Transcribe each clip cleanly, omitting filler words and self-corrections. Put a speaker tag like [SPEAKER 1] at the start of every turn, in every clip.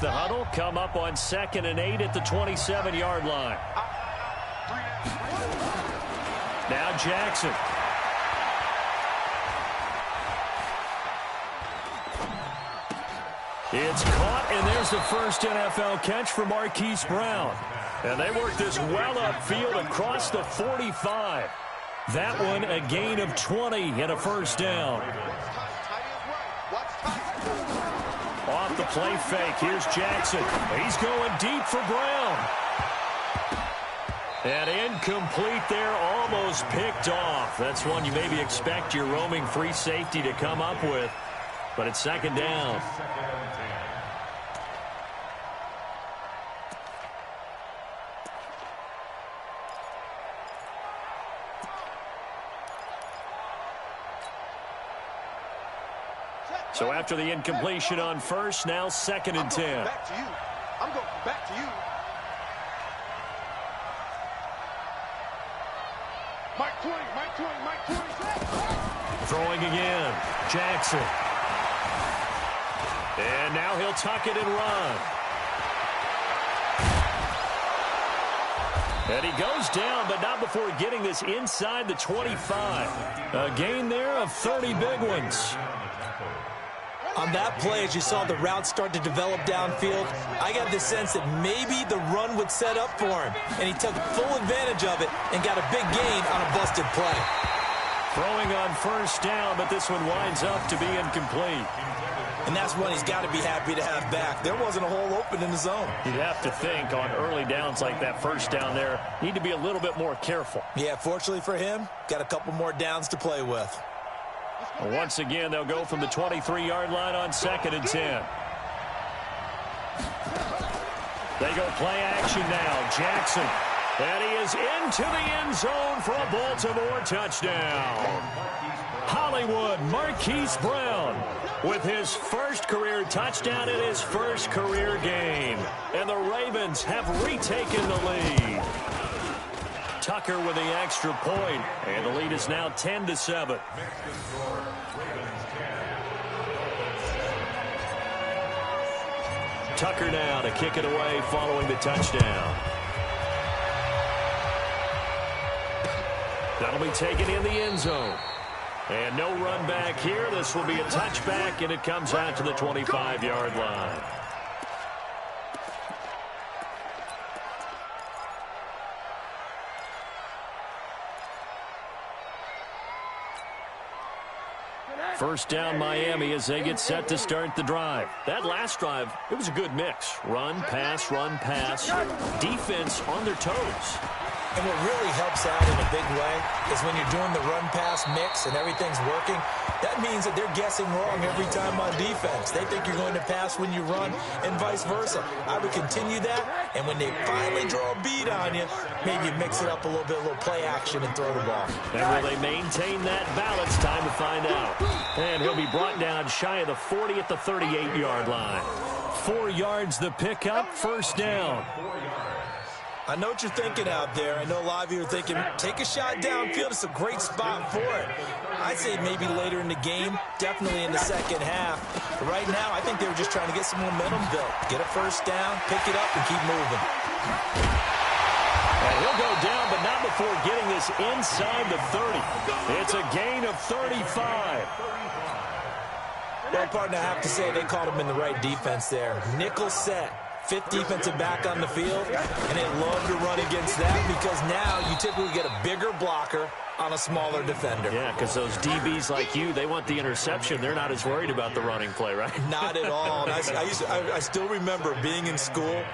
[SPEAKER 1] break the huddle, come up on 2nd and 8 at the 27-yard line. Now Jackson. It's caught, and there's the first NFL catch for Marquise Brown. And they work this well upfield across the 45. That one a gain of 20 and a first down. Off the play fake, here's Jackson. He's going deep for Brown. And incomplete there, almost picked off. That's one you maybe expect your roaming free safety to come up with. But it's 2nd down. So after the incompletion on first, now 2nd and 10.
[SPEAKER 2] Back to you. I'm going back to you. Mike 20, Mike 20, Mike 20.
[SPEAKER 1] Throwing again. Jackson. And now he'll tuck it and run. And he goes down, but not before getting this inside the 25. A gain there of 30 big ones.
[SPEAKER 3] On that play, as you saw the route start to develop downfield, I got the sense that maybe the run would set up for him. And he took full advantage of it and got a big gain on a busted play.
[SPEAKER 1] Throwing on first down, but this one winds up to be incomplete.
[SPEAKER 3] And that's one he's got to be happy to have back. There wasn't a hole open in the zone.
[SPEAKER 1] You'd have to think on early downs like that first down there, need to be a little bit more careful.
[SPEAKER 3] Yeah, fortunately for him, got a couple more downs to play with.
[SPEAKER 1] Once again, they'll go from the 23-yard line on 2nd and 10. They go play action now. Jackson. And he is into the end zone for a Baltimore touchdown. Hollywood Marquise Brown with his first career touchdown in his first career game. And the Ravens have retaken the lead. Tucker with the extra point, and the lead is now 10-7. Tucker now to kick it away following the touchdown. That'll be taken in the end zone. And no run back here. This will be a touchback, and it comes out to the 25-yard line. First down Miami as they get set to start the drive. That last drive, it was a good mix. Run, pass, defense on their toes.
[SPEAKER 3] And what really helps out in a big way is when you're doing the run-pass mix and everything's working, that means that they're guessing wrong every time on defense. They think you're going to pass when you run and vice versa. I would continue that, and when they finally draw a bead on you, maybe you mix it up a little bit, a little play action and throw the ball.
[SPEAKER 1] And will they maintain that balance? Time to find out. And he'll be brought down shy of the 40 at the 38-yard line. 4 yards the pickup, first down.
[SPEAKER 3] I know what you're thinking out there. I know a lot of you are thinking, take a shot downfield. It's a great spot for it. I'd say maybe later in the game, definitely in the second half. But right now, I think they were just trying to get some momentum built. Get a first down, pick it up, and keep moving.
[SPEAKER 1] And he'll go down, but not before getting this inside the 30. It's a gain of 35.
[SPEAKER 3] Well, partner, I have to say they caught him in the right defense there. Nickel set. 5th defensive back on the field, and they love to run against that because now you typically get a bigger blocker on a smaller defender.
[SPEAKER 1] Yeah, because those DBs like you, they want the interception. They're not as worried about the running play, right?
[SPEAKER 3] Not at all. And I still remember being in school,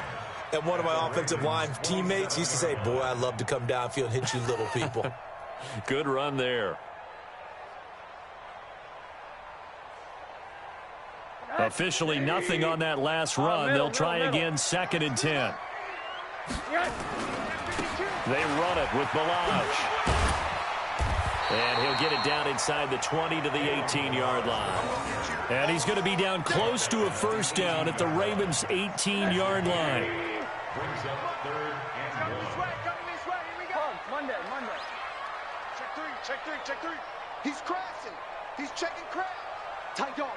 [SPEAKER 3] and one of my offensive line teammates used to say, boy, I'd love to come downfield and hit you little people.
[SPEAKER 1] Good run there. Officially nothing on that last run. They'll try again, 2nd and 10. They run it with Balaj. And he'll get it down inside the 20 to the 18-yard line. And he's going to be down close to a first down at the Ravens' 18-yard line.
[SPEAKER 2] Check three. He's crashing. He's checking crash. Tight dog.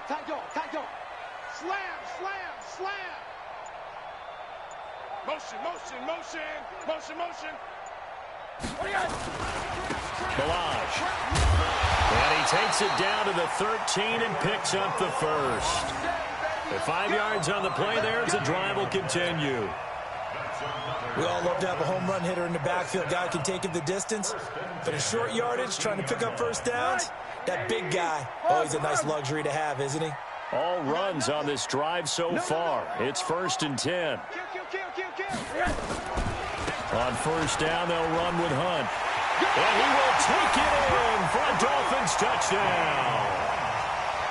[SPEAKER 2] Slam. Motion, motion, motion, motion, motion.
[SPEAKER 1] Balaj. And he takes it down to the 13 and picks up the first. At 5 yards on the play there as the drive will continue.
[SPEAKER 3] We all love to have a home run hitter in the backfield. Guy can take it the distance. But in short yardage, trying to pick up first downs, that big guy, always a nice luxury to have, isn't he?
[SPEAKER 1] All runs on this drive so far. It's 1st and 10. On first down, they'll run with Hunt. And he will take it in for a Dolphins touchdown.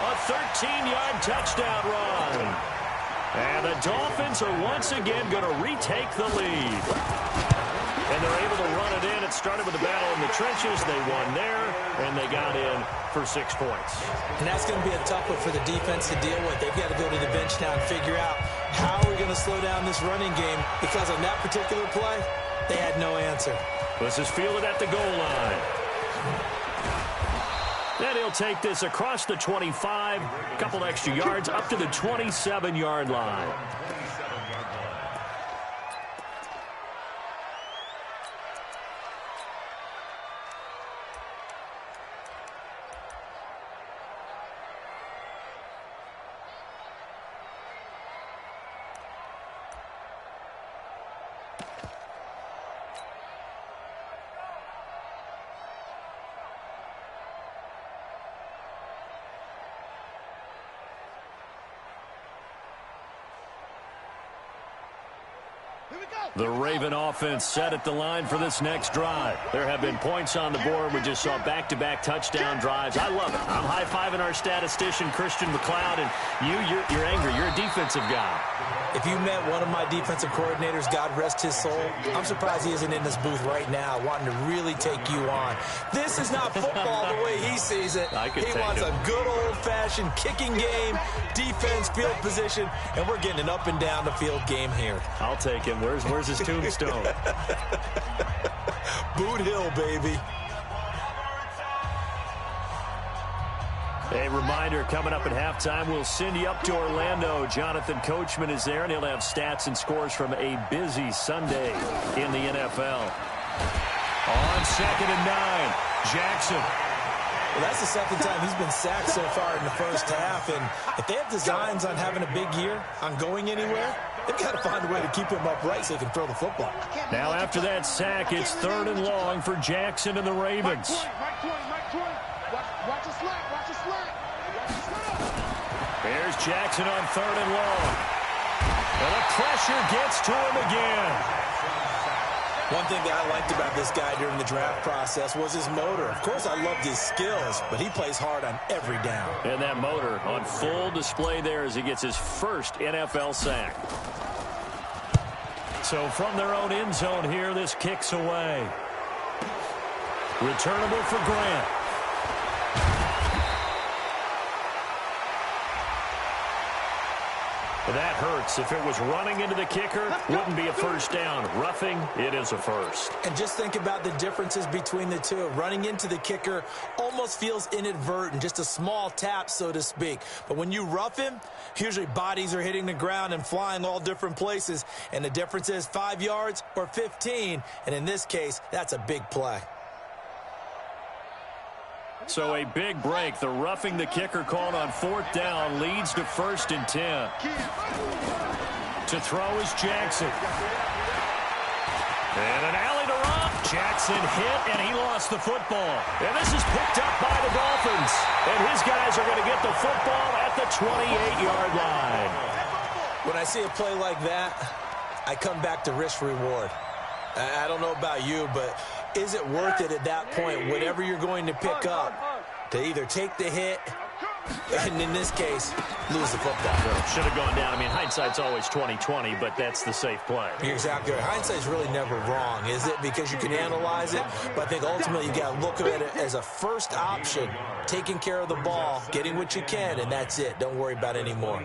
[SPEAKER 1] A 13-yard touchdown run. And the Dolphins are once again going to retake the lead. And they're able to run it in. It started with a battle in the trenches. They won there, and they got in for 6 points.
[SPEAKER 3] And that's going to be a tough one for the defense to deal with. They've got to go to the bench now and figure out how we're going to slow down this running game, because on that particular play, they had no answer.
[SPEAKER 1] This is fielded at the goal line. Then he'll take this across the 25, a couple extra yards, up to the 27-yard line. The Raven offense set at the line for this next drive. There have been points on the board. We just saw back-to-back touchdown drives. I love it. I'm high-fiving our statistician, Christian McLeod, and you're angry. You're a defensive guy.
[SPEAKER 3] If you met one of my defensive coordinators, God rest his soul, I'm surprised he isn't in this booth right now wanting to really take you on. This is not football the way he sees it. He wants a good old-fashioned kicking game, defense, field position, and we're getting an up-and-down-the-field game here.
[SPEAKER 1] I'll take him. Where's his tombstone?
[SPEAKER 3] Boot Hill, baby.
[SPEAKER 1] A reminder, coming up at halftime, we'll send you up to Orlando. Jonathan Coachman is there, and he'll have stats and scores from a busy Sunday in the NFL. On 2nd and 9, Jackson.
[SPEAKER 3] Well, that's the second time he's been sacked so far in the first half, and if they have designs on having a big year, on going anywhere, they've got to find a way to keep him upright so he can throw the football.
[SPEAKER 1] Now, after that sack, it's 3rd and long for Jackson and the Ravens.
[SPEAKER 2] Watch the slack, watch the slack.
[SPEAKER 1] There's Jackson on 3rd and long. And the pressure gets to him again.
[SPEAKER 3] One thing that I liked about this guy during the draft process was his motor. Of course, I loved his skills, but he plays hard on every down.
[SPEAKER 1] And that motor on full display there as he gets his first NFL sack. So from their own end zone here, this kicks away. Returnable for Grant. That hurts. If it was running into the kicker, wouldn't be a first down. Roughing, it is a first.
[SPEAKER 3] And just think about the differences between the two. Running into the kicker almost feels inadvertent, just a small tap, so to speak. But when you rough him, usually bodies are hitting the ground and flying all different places. And the difference is 5 yards or 15. And in this case, that's a big play.
[SPEAKER 1] So a big break. The roughing the kicker called on 4th down leads to 1st and 10. To throw is Jackson. And an alley to Ruff. Jackson hit, and he lost the football. And this is picked up by the Dolphins. And his guys are going to get the football at the 28-yard line.
[SPEAKER 3] When I see a play like that, I come back to risk-reward. I don't know about you, but is it worth it at that point, whatever you're going to pick up, to either take the hit and, in this case, lose the football?
[SPEAKER 1] Should have gone down. I mean, hindsight's always 20/20, but that's the safe play.
[SPEAKER 3] You're exactly right. Hindsight's really never wrong, is it? Because you can analyze it, but I think ultimately you got to look at it as a first option, taking care of the ball, getting what you can, and that's it. Don't worry about it anymore.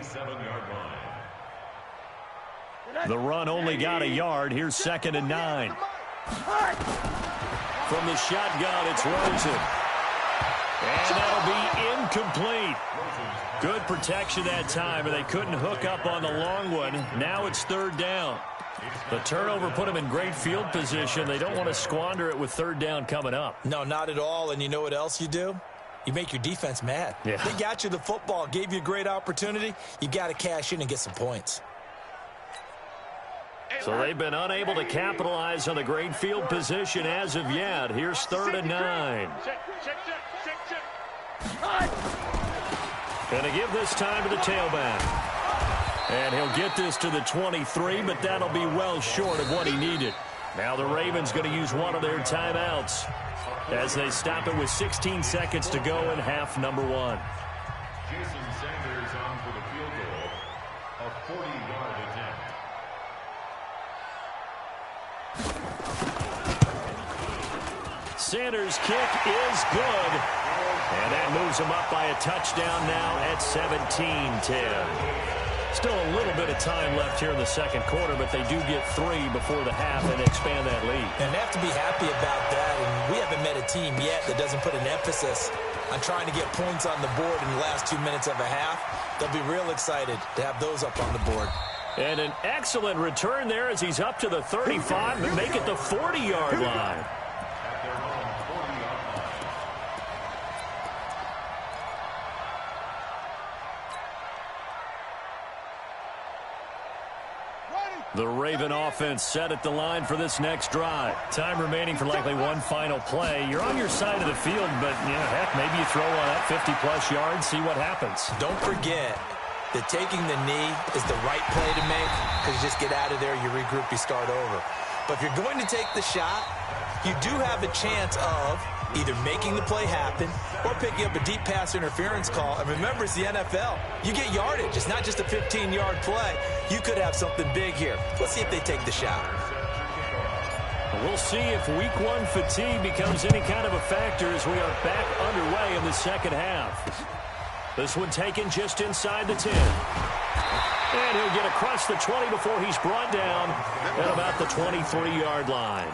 [SPEAKER 1] The run only got a yard. Here's 2nd and 9. From the shotgun, it's Rosen. And that'll be incomplete. Good protection that time, and they couldn't hook up on the long one. Now it's 3rd down. The turnover put him in great field position. They don't want to squander it with third down coming up.
[SPEAKER 3] No, not at all. And you know what else you do? You make your defense mad.
[SPEAKER 1] Yeah.
[SPEAKER 3] They got you the football, gave you a great opportunity. You got to cash in and get some points.
[SPEAKER 1] So they've been unable to capitalize on the great field position as of yet. Here's 3rd and 9. Going to give this time to the tailback. And he'll get this to the 23, but that'll be well short of what he needed. Now the Ravens going to use one of their timeouts as they stop it with 16 seconds to go in half number 1.
[SPEAKER 2] Jason Sanders on for the field goal, a 40-yard attempt.
[SPEAKER 1] Sanders' kick is good. And that moves him up by a touchdown now at 17-10. Still a little bit of time left here in the second quarter, but they do get 3 before the half and expand that lead.
[SPEAKER 3] And they have to be happy about that. And we haven't met a team yet that doesn't put an emphasis on trying to get points on the board in the last 2 minutes of a half. They'll be real excited to have those up on the board.
[SPEAKER 1] And an excellent return there as he's up to the 35 and make it the 40-yard line. The Raven offense set at the line for this next drive. Time remaining for likely one final play. You're on your side of the field, but, heck, maybe you throw on that 50-plus yards, see what happens.
[SPEAKER 3] Don't forget that taking the knee is the right play to make because you just get out of there, you regroup, you start over. But if you're going to take the shot, you do have a chance of either making the play happen or picking up a deep pass interference call. And remember, it's the NFL. You get yardage. It's not just a 15-yard play. You could have something big here. Let's see if they take the shot.
[SPEAKER 1] We'll see if week 1 fatigue becomes any kind of a factor as we are back underway in the second half. This one taken just inside the 10. And he'll get across the 20 before he's brought down at about the 23-yard line.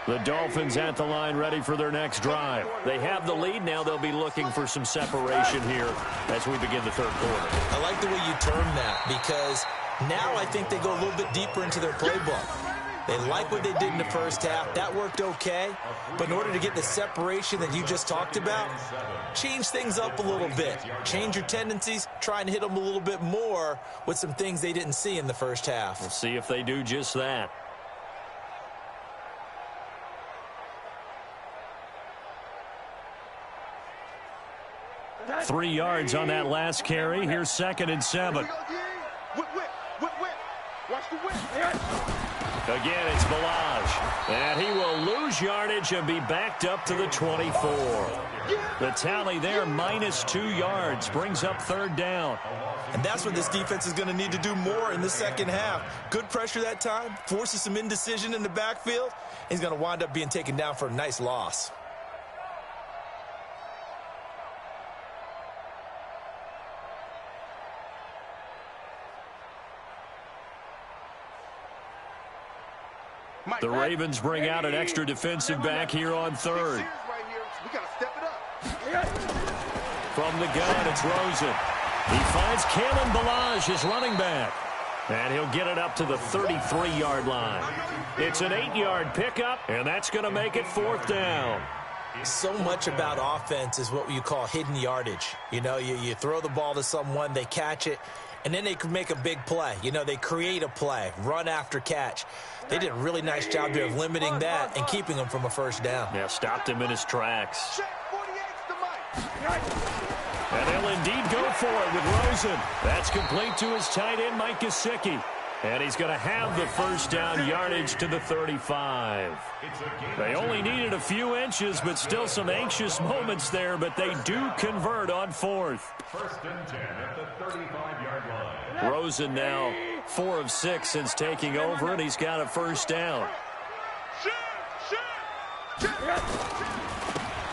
[SPEAKER 1] The Dolphins at the line ready for their next drive. They have the lead now. They'll be looking for some separation here as we begin the third quarter.
[SPEAKER 3] I like the way you term that because now I think they go a little bit deeper into their playbook. They like what they did in the first half. That worked okay. But in order to get the separation that you just talked about, change things up a little bit. Change your tendencies. Try and hit them a little bit more with some things they didn't see in the first half.
[SPEAKER 1] We'll see if they do just that. Three yards on that last carry. Here's 2nd and 7. Again, it's Balaj. And he will lose yardage and be backed up to the 24. The tally there, -2 yards, brings up 3rd down.
[SPEAKER 3] And that's what this defense is going to need to do more in the second half. Good pressure that time, forces some indecision in the backfield. He's going to wind up being taken down for a nice loss.
[SPEAKER 1] The Ravens bring out an extra defensive back here on 3rd. From the gun, it's Rosen. He finds Kalen Balaj, his running back. And he'll get it up to the 33-yard line. It's an 8-yard pickup, and that's going to make it 4th down.
[SPEAKER 3] So much about offense is what you call hidden yardage. You know, you throw the ball to someone, they catch it, and then they can make a big play. You know, they create a play, run after catch. They did a really nice job here of limiting that and keeping him from a first down.
[SPEAKER 1] Yeah, stopped him in his tracks. And they'll indeed go for it with Rosen. That's complete to his tight end, Mike Gesicki. And he's going to have the first down yardage to the 35. They only needed a few inches, but still some anxious moments there, but they do convert on 4th.
[SPEAKER 2] 1st and 10 at the 35-yard line.
[SPEAKER 1] Rosen now 4 of 6 since taking over, and he's got a first down.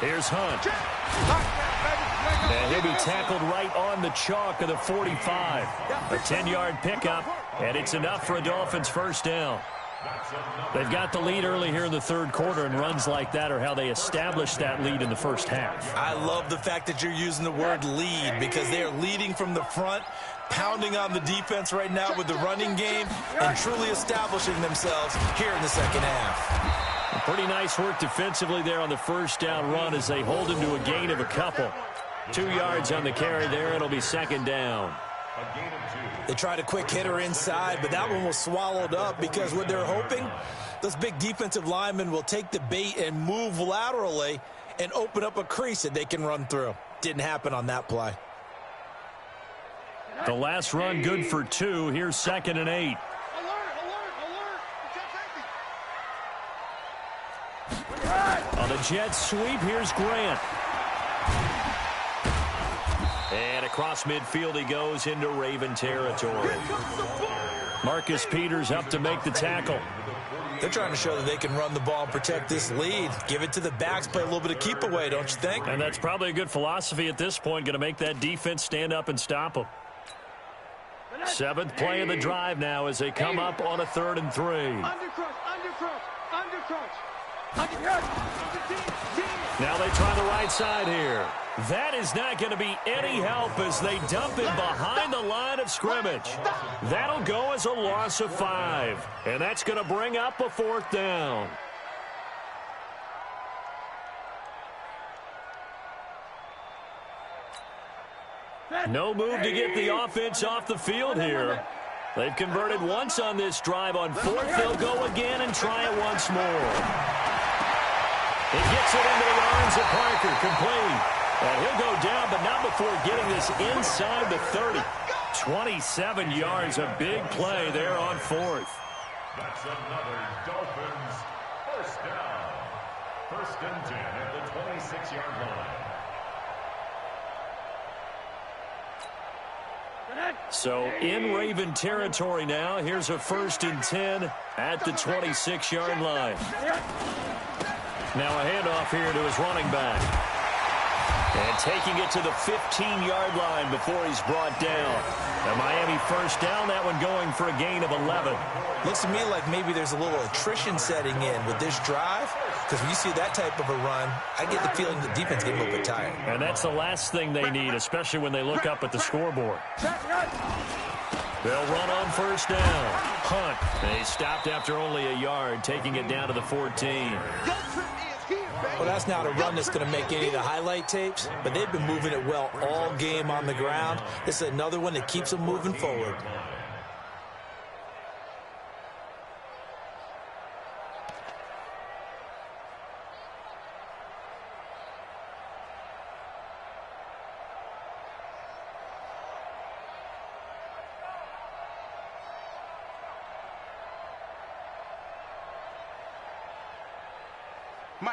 [SPEAKER 1] Here's Hunt. And he'll be tackled right on the chalk of the 45. A 10-yard pickup, and it's enough for a Dolphins first down. They've got the lead early here in the third quarter, and runs like that are how they established that lead in the first half.
[SPEAKER 3] I love the fact that you're using the word lead because they are leading from the front, pounding on the defense right now with the running game, and truly establishing themselves here in the second half.
[SPEAKER 1] Pretty nice work defensively there on the first down run as they hold him to a gain of a couple. 2 yards on the carry there. It'll be second down.
[SPEAKER 3] They tried a quick hitter inside, but that one was swallowed up because what they're hoping, those big defensive linemen will take the bait and move laterally and open up a crease that they can run through. Didn't happen on that play.
[SPEAKER 1] The last run good for 2. Here's 2nd and 8. On the jet sweep, here's Grant. And across midfield he goes into Raven territory. Marcus Peters up to make the tackle.
[SPEAKER 3] They're trying to show that they can run the ball and protect this lead. Give it to the backs, play a little bit of keep away, don't you think?
[SPEAKER 1] And that's probably a good philosophy at this point, going to make that defense stand up and stop them. 7th play of the drive now as they come up on a 3rd and 3. Now they try the right side here. That is not going to be any help as they dump him behind the line of scrimmage. That'll go as a loss of 5. And that's going to bring up a 4th down. No move to get the offense off the field here. They've converted once on this drive. On 4th, they'll go again and try it once more. He gets it into the arms of Parker, complete. And he'll go down, but not before getting this inside the 30. 27 yards, a big play there on 4th.
[SPEAKER 2] That's another Dolphins first down. 1st and 10 at the 26-yard line.
[SPEAKER 1] So in Raven territory now. Here's a 1st and 10 at the 26-yard line. Now a handoff here to his running back. And taking it to the 15-yard line before he's brought down. A Miami first down, that one going for a gain of 11.
[SPEAKER 3] Looks to me like maybe there's a little attrition setting in with this drive. Because when you see that type of a run, I get the feeling the defense get a little bit tired.
[SPEAKER 1] And that's the last thing they need, especially when they look up at the scoreboard. They'll run on 1st down. Hunt. They stopped after only a yard, taking it down to the 14.
[SPEAKER 3] Well, that's not a run that's going to make any of the highlight tapes, but they've been moving it well all game on the ground. This is another one that keeps them moving forward.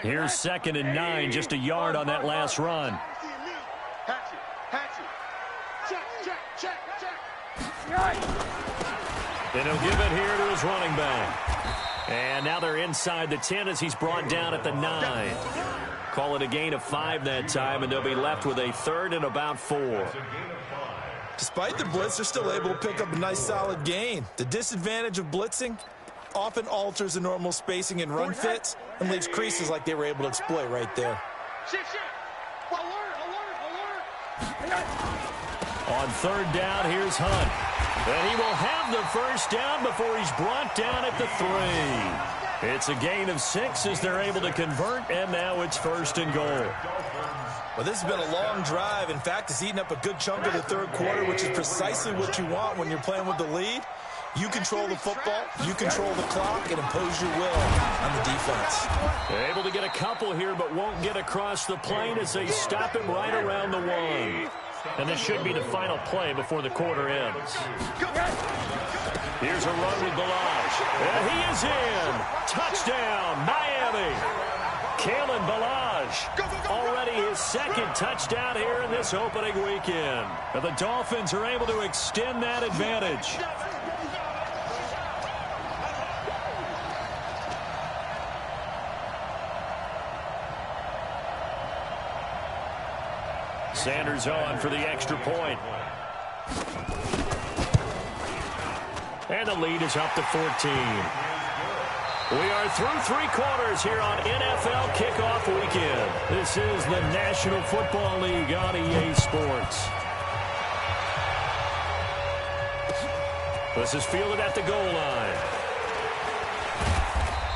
[SPEAKER 1] Here's 2nd and 9, just a yard on that last run. And he'll give it here to his running back. And now they're inside the 10 as he's brought down at the 9. Call it a gain of 5 that time, and they'll be left with a 3rd and about 4.
[SPEAKER 3] Despite the blitz, they're still able to pick up a nice solid gain. The disadvantage of blitzing often alters the normal spacing and run fits and leaves creases like they were able to exploit right there.
[SPEAKER 1] On 3rd down, here's Hunt. And he will have the first down before he's brought down at the 3. It's a gain of 6 as they're able to convert, and now it's 1st and goal.
[SPEAKER 3] Well, this has been a long drive. In fact, it's eaten up a good chunk of the 3rd quarter, which is precisely what you want when you're playing with the lead. You control the football, you control the clock, and impose your will on the defense.
[SPEAKER 1] They're able to get a couple here, but won't get across the plane as they stop him right around the 1. And this should be the final play before the quarter ends. Here's a run with Balazs. And he is in. Touchdown, Miami. Kalen Balazs, already his 2nd touchdown here in this opening weekend. And the Dolphins are able to extend that advantage. Sanders on for the extra point. And the lead is up to 14. We are through 3 quarters here on NFL Kickoff Weekend. This is the National Football League on EA Sports. This is fielded at the goal line.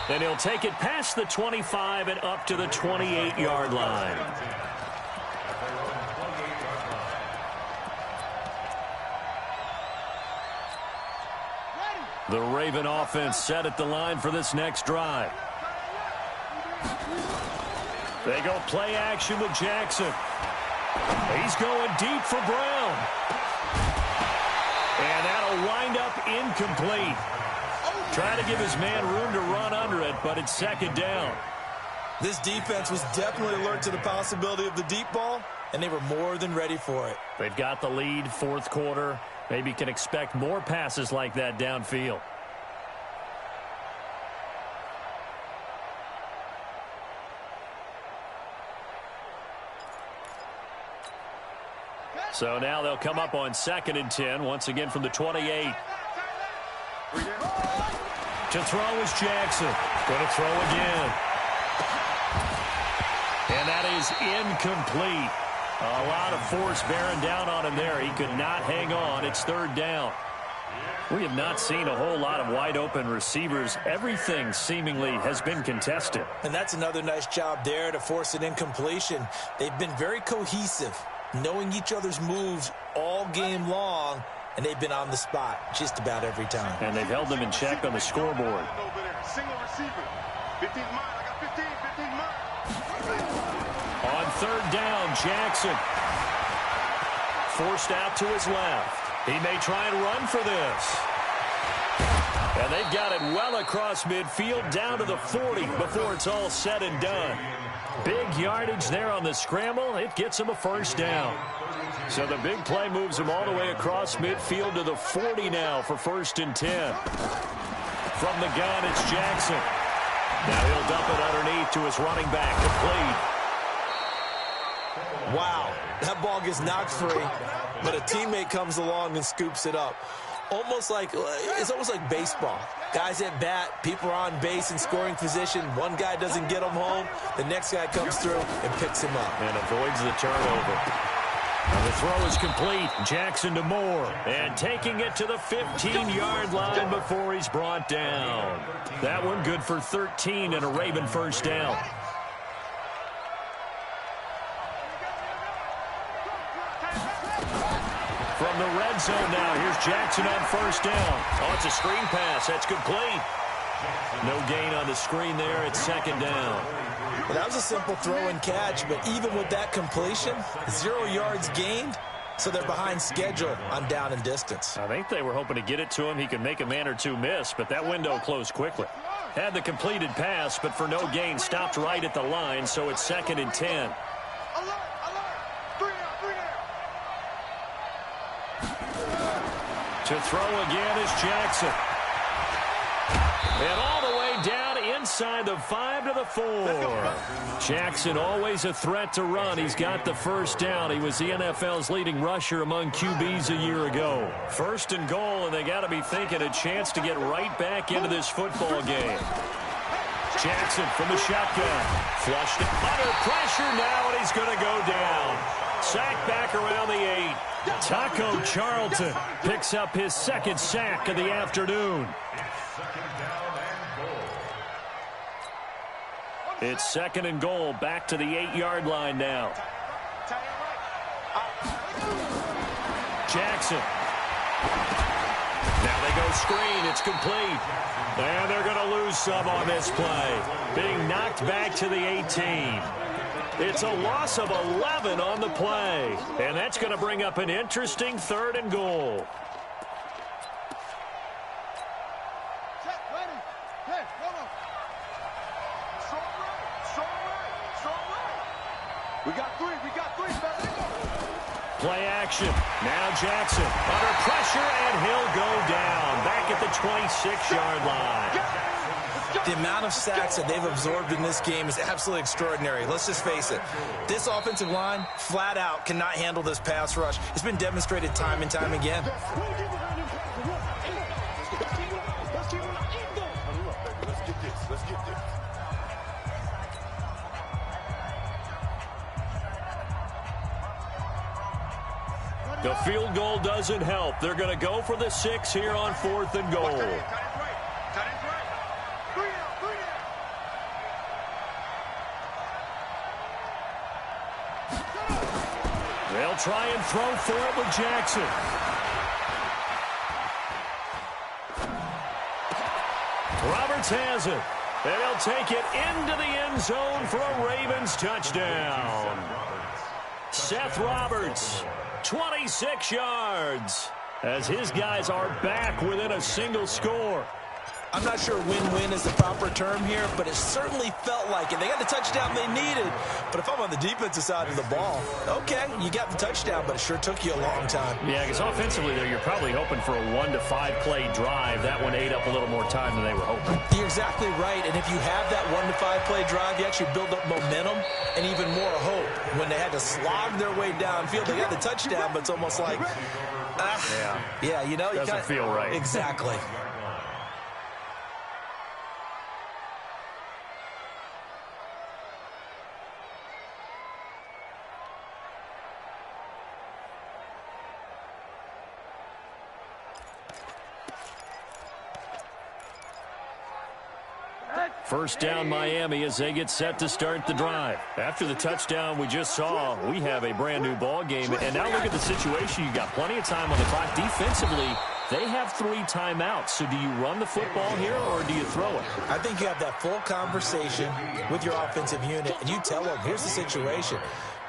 [SPEAKER 1] And he'll take it past the 25 and up to the 28-yard line. The Raven offense set at the line for this next drive. They go play action with Jackson. He's going deep for Brown. And that'll wind up incomplete. Trying to give his man room to run under it, but it's second down.
[SPEAKER 3] This defense was definitely alert to the possibility of the deep ball, and they were more than ready for it.
[SPEAKER 1] They've got the lead, 4th quarter. Maybe can expect more passes like that downfield. So now they'll come up on 2nd and 10, once again from the 28. To throw is Jackson. Going to throw again. And that is incomplete. A lot of force bearing down on him there. He could not hang on. It's 3rd down. We have not seen a whole lot of wide open receivers. Everything seemingly has been contested.
[SPEAKER 3] And that's another nice job there to force an incompletion. They've been very cohesive, knowing each other's moves all game long, and they've been on the spot just about every time.
[SPEAKER 1] And they've held them in check on the scoreboard.
[SPEAKER 4] Single receiver. 15 mile. I got 15 mile.
[SPEAKER 1] On 3rd down, Jackson. Forced out to his left. He may try and run for this. And they've got it well across midfield down to the 40 before it's all said and done. Big yardage there on the scramble. It gets him a 1st down. So the big play moves him all the way across midfield to the 40 now for 1st and 10. From the gun, it's Jackson. Now he'll dump it underneath to his running back, complete.
[SPEAKER 3] Wow, that ball gets knocked free, but a teammate comes along and scoops it up. It's almost like baseball. Guys at bat, people are on base in scoring position. One guy doesn't get him home. The next guy comes through and picks him up.
[SPEAKER 1] And avoids the turnover. And the throw is complete. Jackson to Moore. And taking it to the 15-yard line before he's brought down. That one good for 13 and a Raven 1st down. From the red zone now, here's Jackson on 1st down. Oh, it's a screen pass. That's complete. No gain on the screen there. It's 2nd down.
[SPEAKER 3] Well, that was a simple throw and catch, but even with that completion, 0 yards gained, so they're behind schedule on down and distance.
[SPEAKER 1] I think they were hoping to get it to him. He could make a man or two miss, but that window closed quickly. Had the completed pass, but for no gain, stopped right at the line, so it's 2nd and 10. To throw again is Jackson. And all the way down inside the 5 to the 4. Jackson always a threat to run. He's got the 1st down. He was the NFL's leading rusher among QBs a year ago. 1st and goal, and they got to be thinking a chance to get right back into this football game. Jackson from the shotgun. Flushed it. Under pressure now, and he's going to go down. Sack back around the 8. Taco Charlton picks up his 2nd sack of the afternoon. It's 2nd and goal, back to the 8-yard line now. Jackson. Now they go screen. It's complete. And they're going to lose some on this play. Being knocked back to the 18. It's a loss of 11 on the play. And that's going to bring up an interesting 3rd and goal.
[SPEAKER 4] We got three.
[SPEAKER 1] Play action. Now Jackson under pressure, and he'll go down. Back at the 26-yard line.
[SPEAKER 3] The amount of sacks that they've absorbed in this game is absolutely extraordinary. Let's just face it. This offensive line, flat out, cannot handle this pass rush. It's been demonstrated time and time again.
[SPEAKER 4] Let's get this.
[SPEAKER 1] The field goal doesn't help. They're going to go for the 6 here on 4th and goal. They'll try and throw for it with Jackson. Roberts has it. And he'll take it into the end zone for a Ravens touchdown. Seth Roberts, 26 yards, as his guys are back within a single score.
[SPEAKER 3] I'm not sure win-win is the proper term here, but it certainly felt like it. They got the touchdown they needed, but if I'm on the defensive side of the ball, okay, you got the touchdown, but it sure took you a long time.
[SPEAKER 1] Yeah, because offensively there, you're probably hoping for a 1 to 5 play drive. That one ate up a little more time than they were hoping.
[SPEAKER 3] You're exactly right, and if you have that 1 to 5 play drive, you actually build up momentum and even more hope. When they had to slog their way downfield, they got the touchdown, but it's almost like, yeah, you know,
[SPEAKER 1] doesn't feel right.
[SPEAKER 3] Exactly.
[SPEAKER 1] First down Miami as they get set to start the drive. After the touchdown we just saw, we have a brand new ball game. And now look at the situation. You got plenty of time on the clock. Defensively, they have 3 timeouts. So do you run the football here or do you throw it?
[SPEAKER 3] I think you have that full conversation with your offensive unit, and you tell them, here's the situation.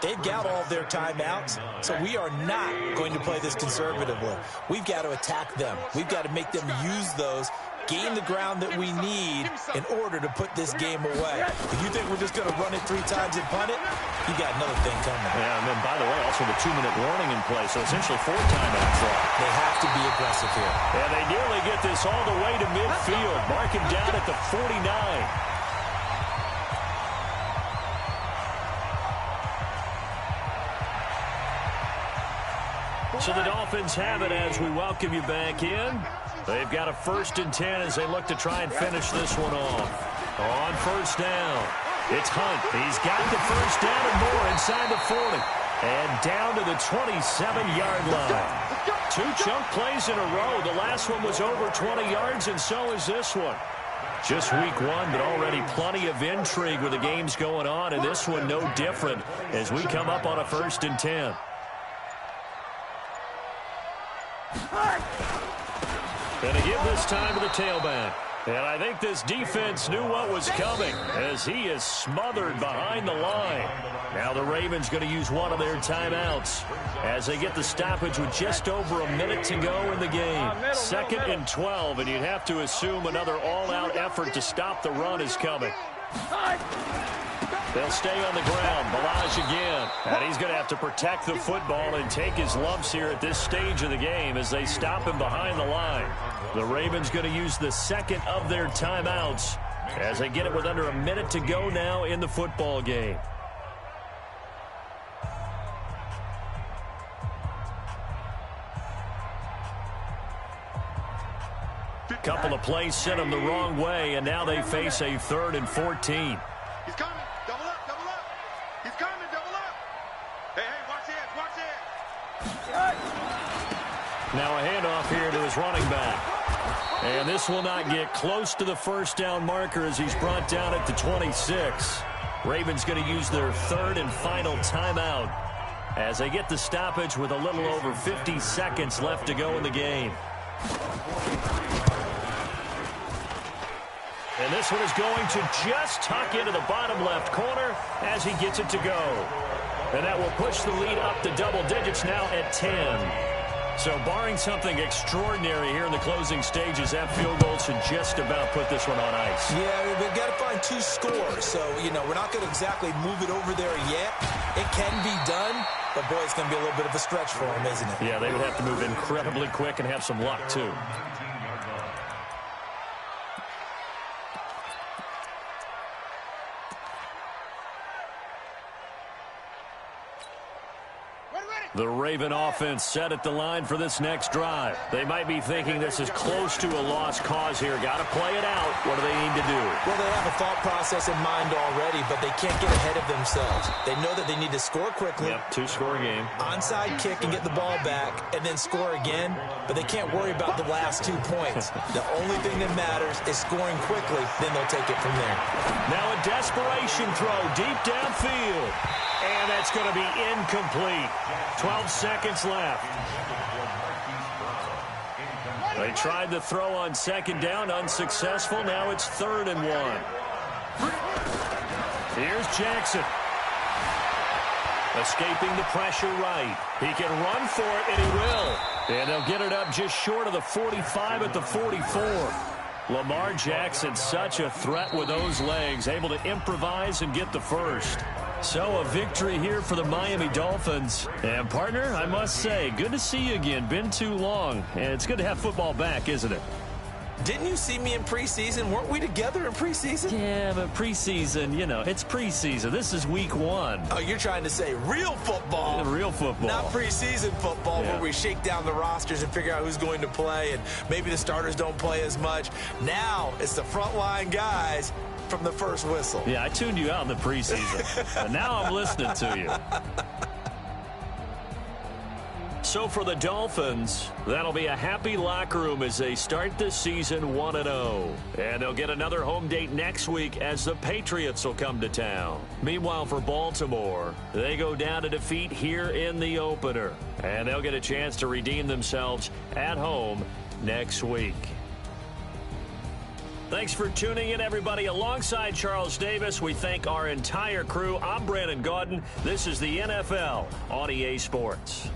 [SPEAKER 3] They've got all of their timeouts, so we are not going to play this conservatively. We've got to attack them. We've got to make them use those, gain the ground that we need in order to put this game away. If you think we're just going to run it 3 times and punt it, you got another thing coming.
[SPEAKER 1] Yeah, and then, by the way, also the 2-minute warning in play, so essentially 4 timeouts left.
[SPEAKER 3] They have to be aggressive here.
[SPEAKER 1] And they nearly get this all the way to midfield. Mark him down at the 49. So the Dolphins have it as we welcome you back in. They've got a 1st and 10 as they look to try and finish this one off. On 1st down, it's Hunt. He's got the 1st down and more inside the 40. And down to the 27-yard line. 2 chunk plays in a row. The last one was over 20 yards, and so is this one. Just week 1, but already plenty of intrigue with the games going on, and this one no different as we come up on a 1st and 10. And to give this time to the tailback. And I think this defense knew what was coming as he is smothered behind the line. Now the Ravens going to use one of their timeouts as they get the stoppage with just over a minute to go in the game. 2nd and 12, and you'd have to assume another all-out effort to stop the run is coming. They'll stay on the ground. Balaj again. And he's going to have to protect the football and take his lumps here at this stage of the game as they stop him behind the line. The Ravens going to use the 2nd of their timeouts as they get it with under a minute to go now in the football game. Couple of plays sent them the wrong way, and now they face a 3rd and 14.
[SPEAKER 4] He's coming. Double up, double up. He's coming, double up. Hey, watch it, watch it.
[SPEAKER 1] Now a handoff here to his running back. And this will not get close to the 1st down marker as he's brought down at the 26. Ravens going to use their 3rd and final timeout as they get the stoppage with a little over 50 seconds left to go in the game. And this one is going to just tuck into the bottom left corner as he gets it to go. And that will push the lead up to double digits now at 10. So barring something extraordinary here in the closing stages, that field goal should just about put this one on ice.
[SPEAKER 3] Yeah, we've got to find 2 scores. So, you know, we're not going to exactly move it over there yet. It can be done, but, boy, it's going to be a little bit of a stretch for them, isn't it?
[SPEAKER 1] Yeah, they would have to move incredibly quick and have some luck, too.
[SPEAKER 4] Ready, ready.
[SPEAKER 1] The Raven offense set at the line for this next drive. They might be thinking this is close to a lost cause here. Got to play it out. What do they need to do?
[SPEAKER 3] Well, they have a thought process in mind already, but they can't get ahead of themselves. They know that they need to score quickly.
[SPEAKER 1] Yep, two-score game.
[SPEAKER 3] Onside kick and get the ball back, and then score again. But they can't worry about the last 2 points. The only thing that matters is scoring quickly. Then they'll take it from there. Now
[SPEAKER 1] a desperation throw deep downfield. And that's going to be incomplete. 12 seconds left. They tried the throw on second down, unsuccessful. Now it's 3rd and 1. Here's Jackson. Escaping the pressure right. He can run for it, and he will. And they'll get it up just short of the 45 at the 44. Lamar Jackson, such a threat with those legs, able to improvise and get the first. So a victory here for the Miami Dolphins. And, partner, I must say, good to see you again. Been too long. And it's good to have football back, isn't it?
[SPEAKER 3] Didn't you see me in preseason? Weren't we together in preseason?
[SPEAKER 1] Yeah, but preseason, you know, it's preseason. This is week 1.
[SPEAKER 3] Oh, you're trying to say real football.
[SPEAKER 1] Yeah, real football.
[SPEAKER 3] Not preseason football where we shake down the rosters and figure out who's going to play, and maybe the starters don't play as much. Now it's the frontline guys from the first whistle.
[SPEAKER 1] Yeah, I tuned you out in the preseason. But now I'm listening to you. So for the Dolphins, that'll be a happy locker room as they start this season 1-0. And they'll get another home date next week as the Patriots will come to town. Meanwhile, for Baltimore, they go down to defeat here in the opener. And they'll get a chance to redeem themselves at home next week. Thanks for tuning in, everybody. Alongside Charles Davis, we thank our entire crew. I'm Brandon Gaudin. This is the NFL on EA Sports.